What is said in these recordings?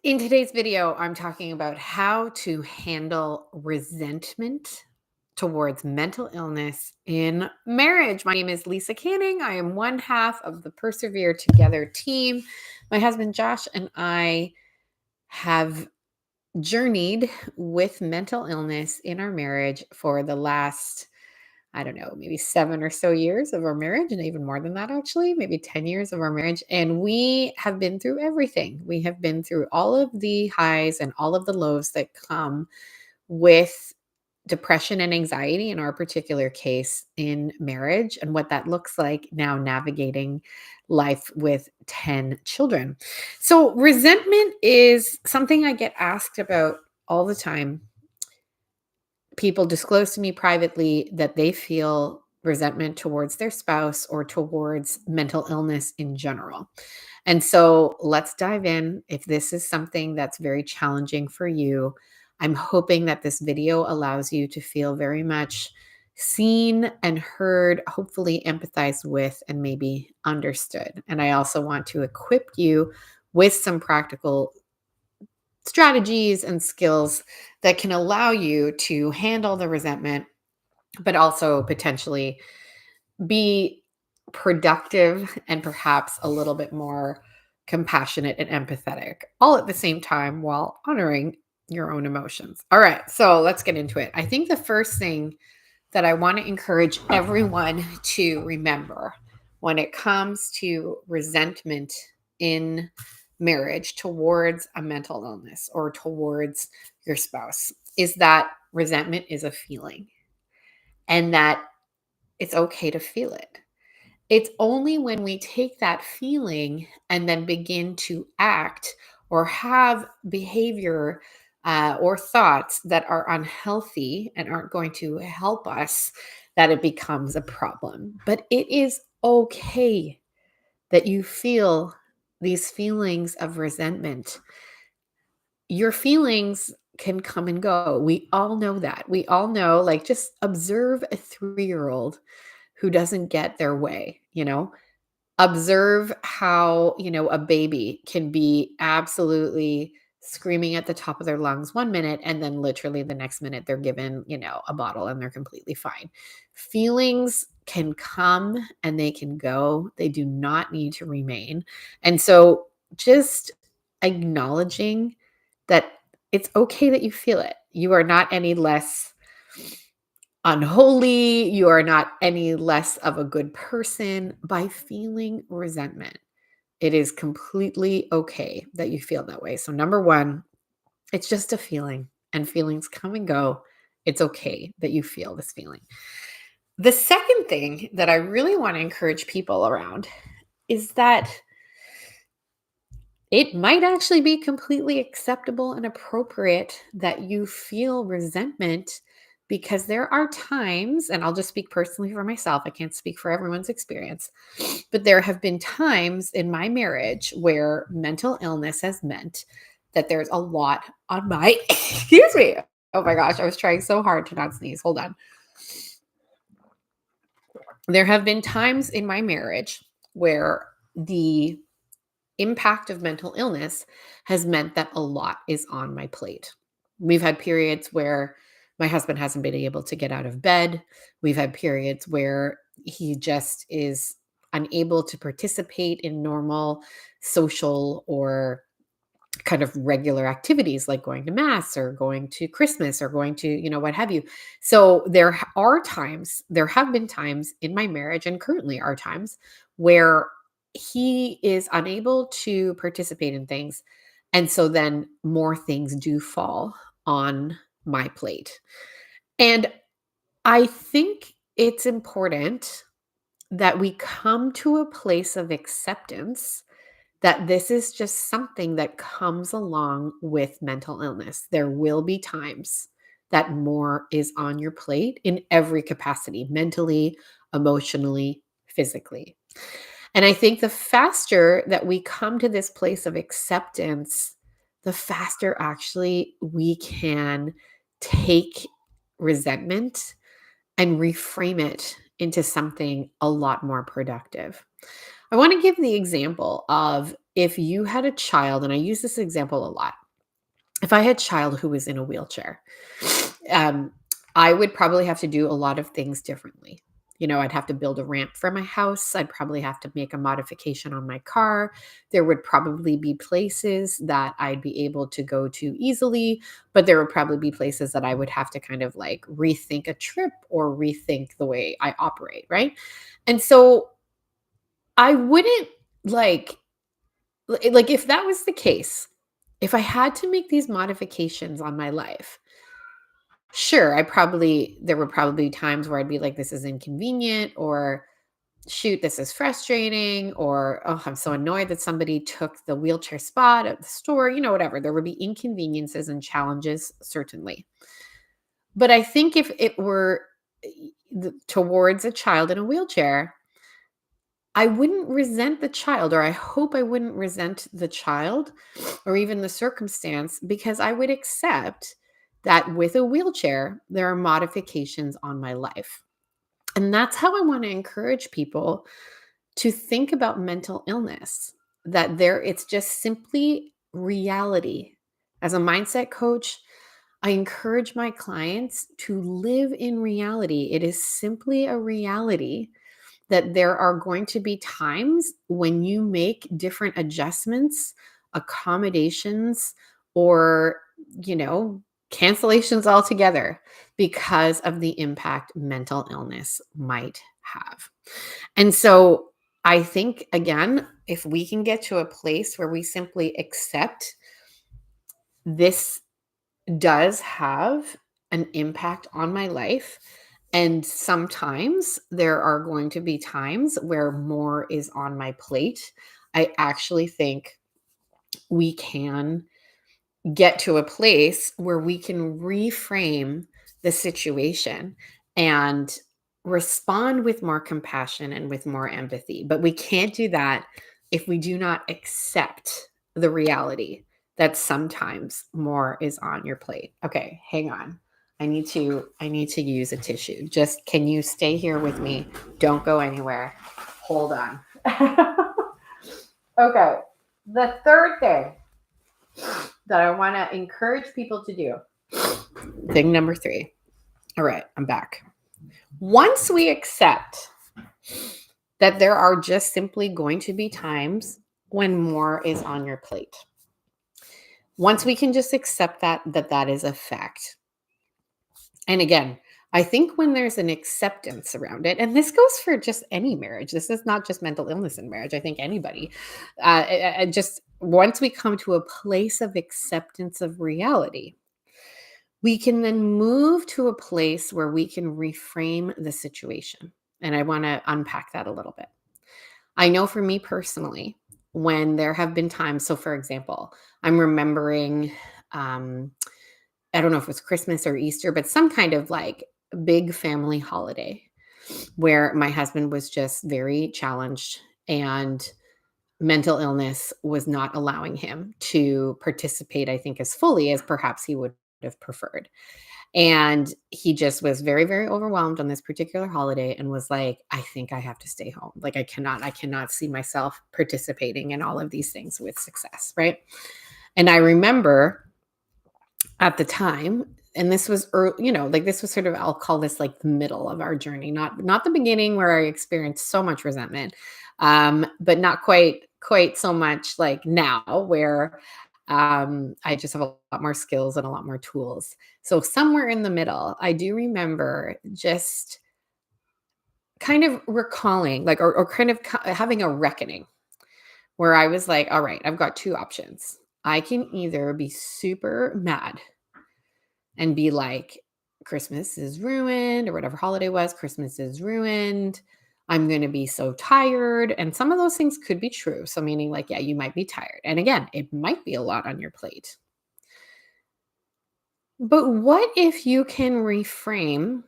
In today's video, I'm talking about how to handle resentment towards mental illness in marriage. My name is Lisa Canning. I am one half of the Persevere Together team. My husband Josh and I have journeyed with mental illness in our marriage for the last, I don't know, maybe 7 or so years of our marriage, and even more than that, actually, maybe 10 years of our marriage. And we have been through everything. We have been through all of the highs and all of the lows that come with depression and anxiety in our particular case in marriage, and what that looks like now navigating life with 10 children. So, resentment is something I get asked about all the time. People disclose to me privately that they feel resentment towards their spouse or towards mental illness in general. And so let's dive in. If this is something that's very challenging for you, I'm hoping that this video allows you to feel very much seen and heard, hopefully empathized with, and maybe understood. And I also want to equip you with some practical strategies and skills that can allow you to handle the resentment, but also potentially be productive and perhaps a little bit more compassionate and empathetic, all at the same time while honoring your own emotions. All right, so let's get into it. I think the first thing that I want to encourage everyone to remember when it comes to resentment in marriage towards a mental illness or towards your spouse is that resentment is a feeling, and that it's okay to feel it. It's only when we take that feeling and then begin to act or have behavior or thoughts that are unhealthy and aren't going to help us that it becomes a problem. But it is okay that you feel these feelings of resentment. Your feelings can come and go. We all know that. We all know, like, just observe a 3-year-old who doesn't get their way. Observe how, a baby can be absolutely screaming at the top of their lungs 1 minute, and then literally the next minute they're given, a bottle and they're completely fine. Feelings can come and they can go. They do not need to remain. And so just acknowledging that it's okay that you feel it. You are not any less unholy. You are not any less of a good person by feeling resentment. It is completely okay that you feel that way. So, number one, it's just a feeling, and feelings come and go. It's okay that you feel this feeling. The second thing that I really want to encourage people around is that it might actually be completely acceptable and appropriate that you feel resentment, because there are times, and I'll just speak personally for myself, I can't speak for everyone's experience, but there have been times in my marriage where mental illness has meant that there's a lot on my, excuse me. Oh my gosh, I was trying so hard to not sneeze. Hold on. There have been times in my marriage where the impact of mental illness has meant that a lot is on my plate. We've had periods where my husband hasn't been able to get out of bed. We've had periods where he just is unable to participate in normal social or kind of regular activities like going to mass or going to Christmas or going to, what have you. So there have been times in my marriage, and currently are times where he is unable to participate in things. And so then more things do fall on my plate. And I think it's important that we come to a place of acceptance that this is just something that comes along with mental illness. There will be times that more is on your plate in every capacity, mentally, emotionally, physically. And I think the faster that we come to this place of acceptance, the faster actually we can take resentment and reframe it into something a lot more productive. I want to give the example of if you had a child, and I use this example a lot. If I had a child who was in a wheelchair, um, I would probably have to do a lot of things differently. I'd have to build a ramp for my house. I'd probably have to make a modification on my car. There would probably be places that I'd be able to go to easily, but there would probably be places that I would have to kind of like rethink a trip or rethink the way I operate, right? And so I wouldn't like if that was the case, if I had to make these modifications on my life, sure, there would probably be times where I'd be like, this is inconvenient, or shoot, this is frustrating, or oh, I'm so annoyed that somebody took the wheelchair spot at the store, whatever. There would be inconveniences and challenges, certainly. But I think if it were towards a child in a wheelchair, I wouldn't resent the child, or I hope I wouldn't resent the child or even the circumstance, because I would accept that with a wheelchair, there are modifications on my life. And that's how I want to encourage people to think about mental illness, that it's just simply reality. As a mindset coach, I encourage my clients to live in reality. It is simply a reality that there are going to be times when you make different adjustments, accommodations, or, cancellations altogether because of the impact mental illness might have. And so I think, again, if we can get to a place where we simply accept this does have an impact on my life. And sometimes there are going to be times where more is on my plate. I actually think we can get to a place where we can reframe the situation and respond with more compassion and with more empathy. But we can't do that if we do not accept the reality that sometimes more is on your plate. Okay, hang on. I need to use a tissue. Just can you stay here with me? Don't go anywhere. Hold on. Okay. The third thing that I want to encourage people to do. Thing number 3. All right, I'm back. Once we accept that there are just simply going to be times when more is on your plate. Once we can just accept that is a fact. And again, I think when there's an acceptance around it, and this goes for just any marriage, this is not just mental illness in marriage. I think anybody, just once we come to a place of acceptance of reality, we can then move to a place where we can reframe the situation. And I want to unpack that a little bit. I know for me personally, when there have been times, so for example, I'm remembering, I don't know if it was Christmas or Easter, but some kind of like big family holiday where my husband was just very challenged and mental illness was not allowing him to participate, I think, as fully as perhaps he would have preferred. And he just was very, very overwhelmed on this particular holiday and was like, I think I have to stay home. Like I cannot see myself participating in all of these things with success. Right. And I remember at the time, and this was early, like this was sort of, I'll call this like the middle of our journey, not the beginning where I experienced so much resentment, but not quite so much like now where I just have a lot more skills and a lot more tools. So somewhere in the middle, I do remember just kind of recalling, like, or kind of having a reckoning where I was like, all right, I've got two options. I can either be super mad and be like, Christmas is ruined, or whatever holiday was, Christmas is ruined. I'm going to be so tired. And some of those things could be true. So, meaning like, yeah, you might be tired. And again, it might be a lot on your plate. But what if you can reframe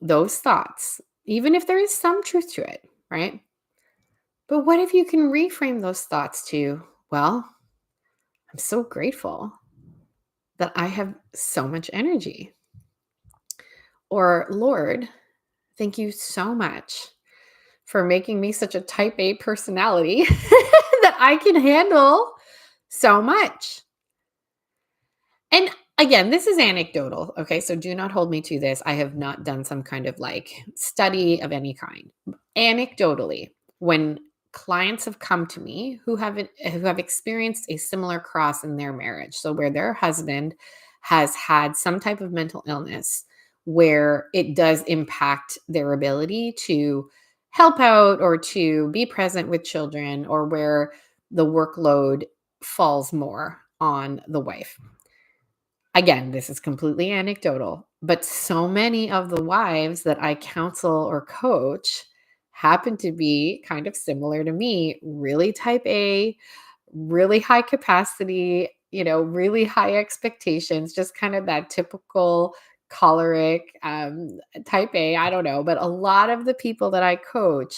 those thoughts, even if there is some truth to it, right? But what if you can reframe those thoughts to, well, I'm so grateful that I have so much energy. Or, Lord, thank you so much for making me such a type A personality that I can handle so much. And again, this is anecdotal. Okay. So do not hold me to this. I have not done some kind of like study of any kind. Anecdotally, when clients have come to me who have experienced a similar cross in their marriage, so where their husband has had some type of mental illness where it does impact their ability to help out or to be present with children, or where the workload falls more on the wife. Again, this is completely anecdotal, but so many of the wives that I counsel or coach happen to be kind of similar to me, really type A, really high capacity, really high expectations, just kind of that typical choleric type A. I don't know, but a lot of the people that I coach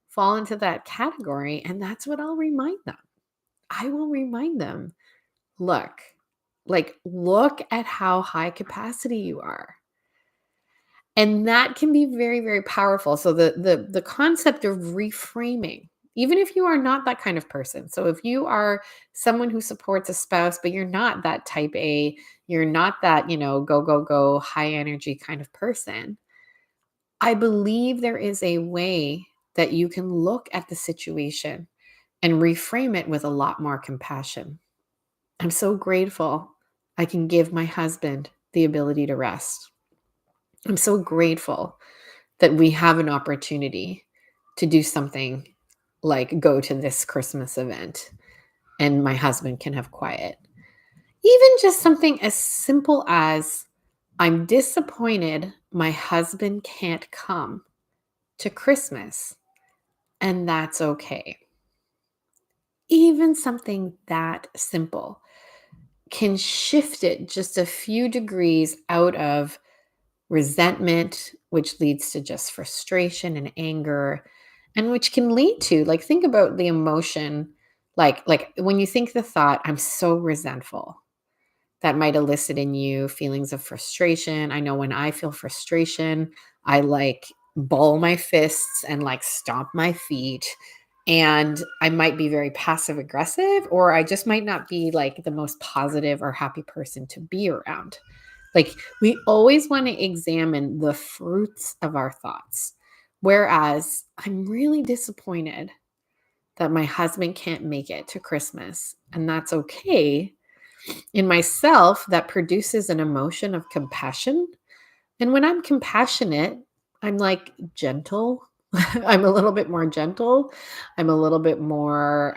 fall into that category. And that's what I'll remind them. I will remind them, look, look at how high capacity you are. And that can be very, very powerful. So the concept of reframing, even if you are not that kind of person. So if you are someone who supports a spouse, but you're not that type A, you're not that, go, go, go, high energy kind of person, I believe there is a way that you can look at the situation and reframe it with a lot more compassion. I'm so grateful I can give my husband the ability to rest. I'm so grateful that we have an opportunity to do something like go to this Christmas event and my husband can have quiet. Even just something as simple as, I'm disappointed my husband can't come to Christmas, and that's okay. Even something that simple can shift it just a few degrees out of resentment, which leads to just frustration and anger, and which can lead to, like, think about the emotion, like when you think the thought, I'm so resentful, that might elicit in you feelings of frustration. I know when I feel frustration, I like ball my fists and like stomp my feet. And I might be very passive aggressive, or I just might not be like the most positive or happy person to be around. Like, we always want to examine the fruits of our thoughts. Whereas I'm really disappointed that my husband can't make it to Christmas, and that's okay. In myself, that produces an emotion of compassion. And when I'm compassionate, I'm like gentle. I'm a little bit more gentle. I'm a little bit more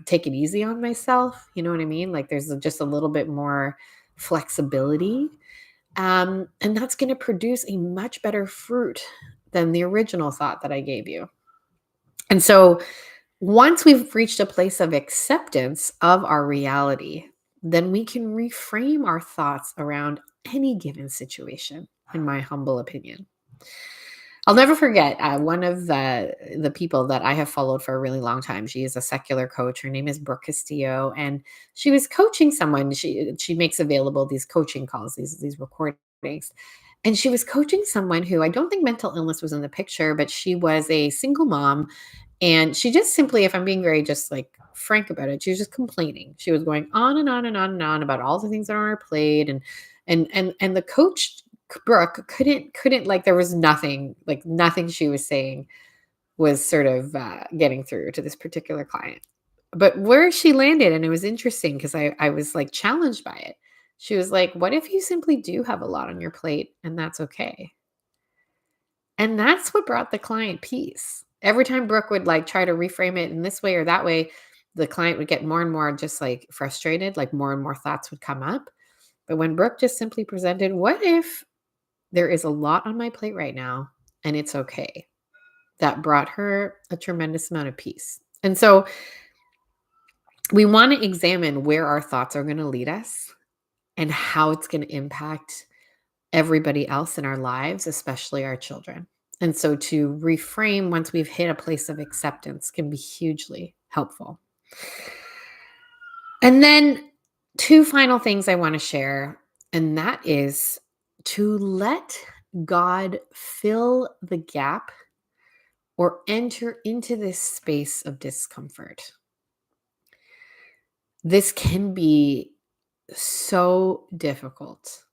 take it easy on myself. You know what I mean? Like, there's just a little bit more flexibility. And that's going to produce a much better fruit than the original thought that I gave you. And so once we've reached a place of acceptance of our reality, then we can reframe our thoughts around any given situation, in my humble opinion. I'll never forget one of the people that I have followed for a really long time. She is a secular coach. Her name is Brooke Castillo, and she was coaching someone. She makes available these coaching calls, these recordings, and she was coaching someone who, I don't think mental illness was in the picture, but she was a single mom, and she just simply, if I'm being very just like frank about it, she was just complaining. She was going on and on and on and on about all the things that are on her plate, and the coach, Brooke, couldn't, like, there was nothing, like nothing she was saying was sort of getting through to this particular client. But where she landed, and it was interesting because I was like challenged by it. She was like, "What if you simply do have a lot on your plate, and that's okay?" And that's what brought the client peace. Every time Brooke would like try to reframe it in this way or that way, the client would get more and more just like frustrated, like more and more thoughts would come up. But when Brooke just simply presented, what if there is a lot on my plate right now and it's okay? That brought her a tremendous amount of peace. And so we want to examine where our thoughts are going to lead us and how it's going to impact everybody else in our lives, especially our children. And so to reframe once we've hit a place of acceptance can be hugely helpful. And then two final things I want to share, and that is to let God fill the gap or enter into this space of discomfort. This can be so difficult.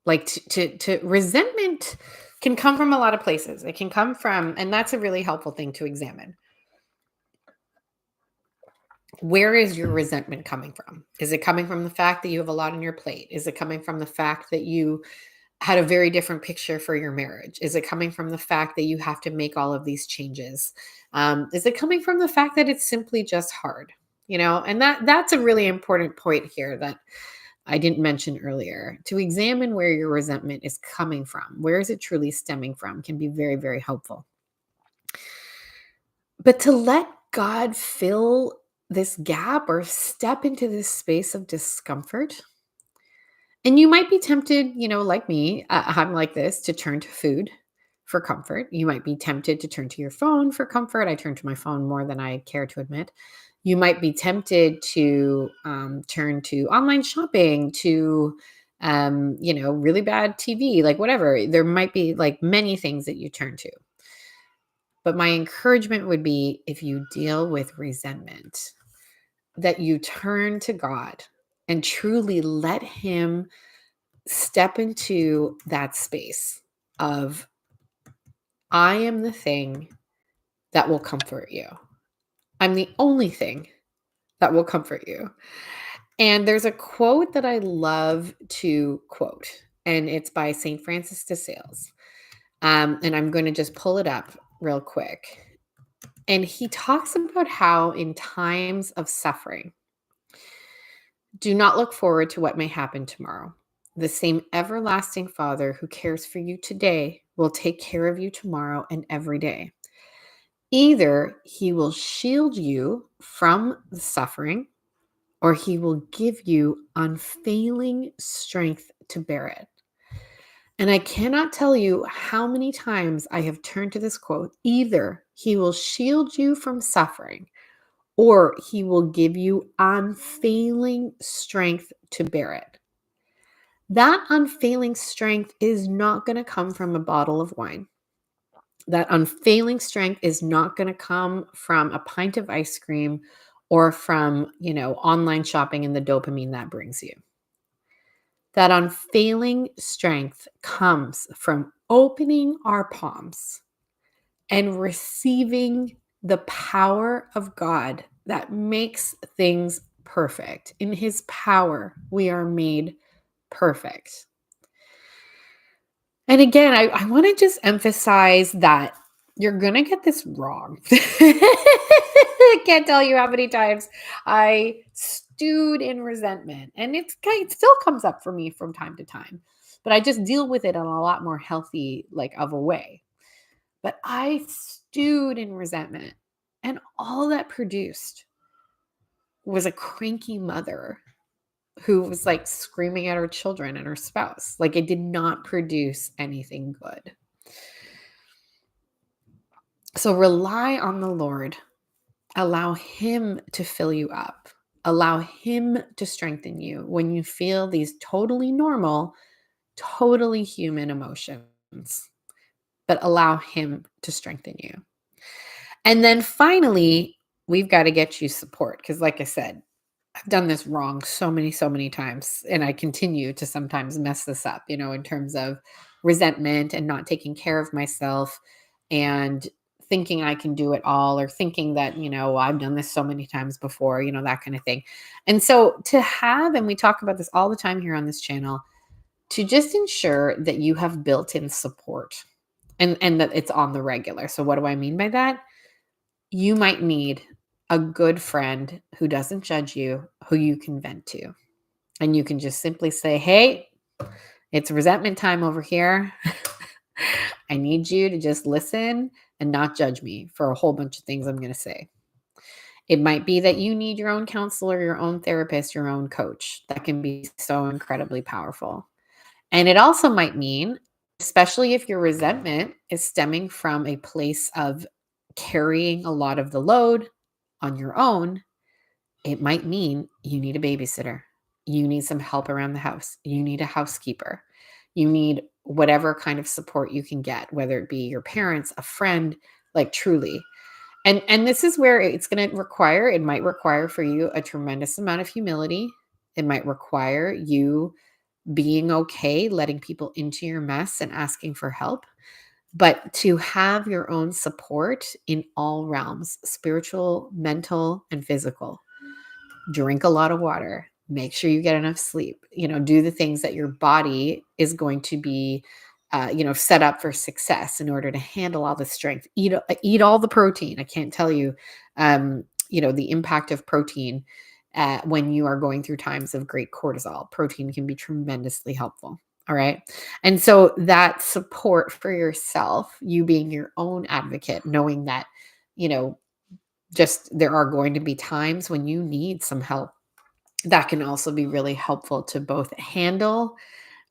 Like to resentment can come from a lot of places. It can come from, and that's a really helpful thing to examine. Where is your resentment coming from? Is it coming from the fact that you have a lot on your plate? Is it coming from the fact that you had a very different picture for your marriage? Is it coming from the fact that you have to make all of these changes? Is it coming from the fact that it's simply just hard? And that's a really important point here that I didn't mention earlier. To examine where your resentment is coming from, where is it truly stemming from, can be very, very helpful. But to let God fill this gap or step into this space of discomfort, and you might be tempted, like me, I'm like this, to turn to food for comfort. You might be tempted to turn to your phone for comfort. I turn to my phone more than I care to admit. You might be tempted to turn to online shopping, to, really bad TV, like whatever. There might be like many things that you turn to. But my encouragement would be, if you deal with resentment, that you turn to God and truly let Him step into that space of, I am the thing that will comfort you. I'm the only thing that will comfort you. And there's a quote that I love to quote, and it's by St. Francis de Sales. And I'm going to just pull it up real quick. And he talks about how in times of suffering, do not look forward to what may happen tomorrow. The same everlasting Father who cares for you today will take care of you tomorrow and every day. Either He will shield you from the suffering, or He will give you unfailing strength to bear it. And I cannot tell you how many times I have turned to this quote. Either He will shield you from suffering, or He will give you unfailing strength to bear it. That unfailing strength is not going to come from a bottle of wine. That unfailing strength is not going to come from a pint of ice cream or from, online shopping and the dopamine that brings you. That unfailing strength comes from opening our palms and receiving the power of God that makes things perfect. In His power, we are made perfect. And again, I want to just emphasize that you're going to get this wrong. I can't tell you how many times I stewed in resentment, and it still comes up for me from time to time, but I just deal with it in a lot more healthy, of a way. But I stewed in resentment, and all that produced was a cranky mother who was screaming at her children and her spouse. It did not produce anything good. So rely on the Lord. Allow Him to fill you up. Allow Him to strengthen you when you feel these totally normal, totally human emotions. But allow Him to strengthen you. And then finally, we've got to get you support. Because like I said, I've done this wrong so many times, and I continue to sometimes mess this up, in terms of resentment and not taking care of myself and thinking I can do it all, or thinking that, I've done this so many times before, that kind of thing. And so to have, and we talk about this all the time here on this channel, to just ensure that you have built-in support and that it's on the regular. So what do I mean by that? You might need a good friend who doesn't judge you, who you can vent to. And you can just simply say, hey, it's resentment time over here. I need you to just listen and not judge me for a whole bunch of things I'm going to say. It might be that you need your own counselor, your own therapist, your own coach. That can be so incredibly powerful. And it also might mean, especially if your resentment is stemming from a place of carrying a lot of the load on your own, it might mean you need a babysitter. You need some help around the house. You need a housekeeper. You need whatever kind of support you can get, whether it be your parents, a friend, like truly. And this is where it might require for you a tremendous amount of humility. It might require you being okay letting people into your mess and asking for help, but to have your own support in all realms, spiritual, mental, and physical. Drink a lot of water, make sure you get enough sleep, do the things that your body is going to be set up for success in order to handle all the strength. Eat all the protein. I can't tell you the impact of protein when you are going through times of great cortisol. Protein can be tremendously helpful. All right. And so that support for yourself, you being your own advocate, knowing that, you know, just there are going to be times when you need some help. That can also be really helpful to both handle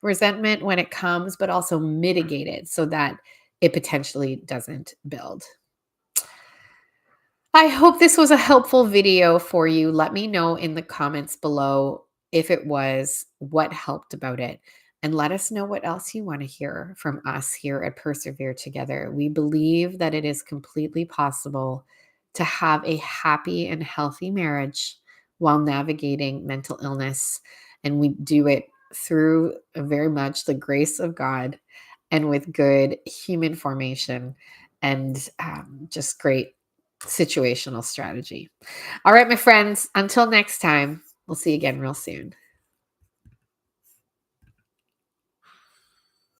resentment when it comes, but also mitigate it so that it potentially doesn't build. I hope this was a helpful video for you. Let me know in the comments below if it was, what helped about it, and let us know what else you want to hear from us here at Persevere Together. We believe that it is completely possible to have a happy and healthy marriage while navigating mental illness. And we do it through very much the grace of God and with good human formation and just great situational strategy. All right, my friends, until next time, we'll see you again real soon.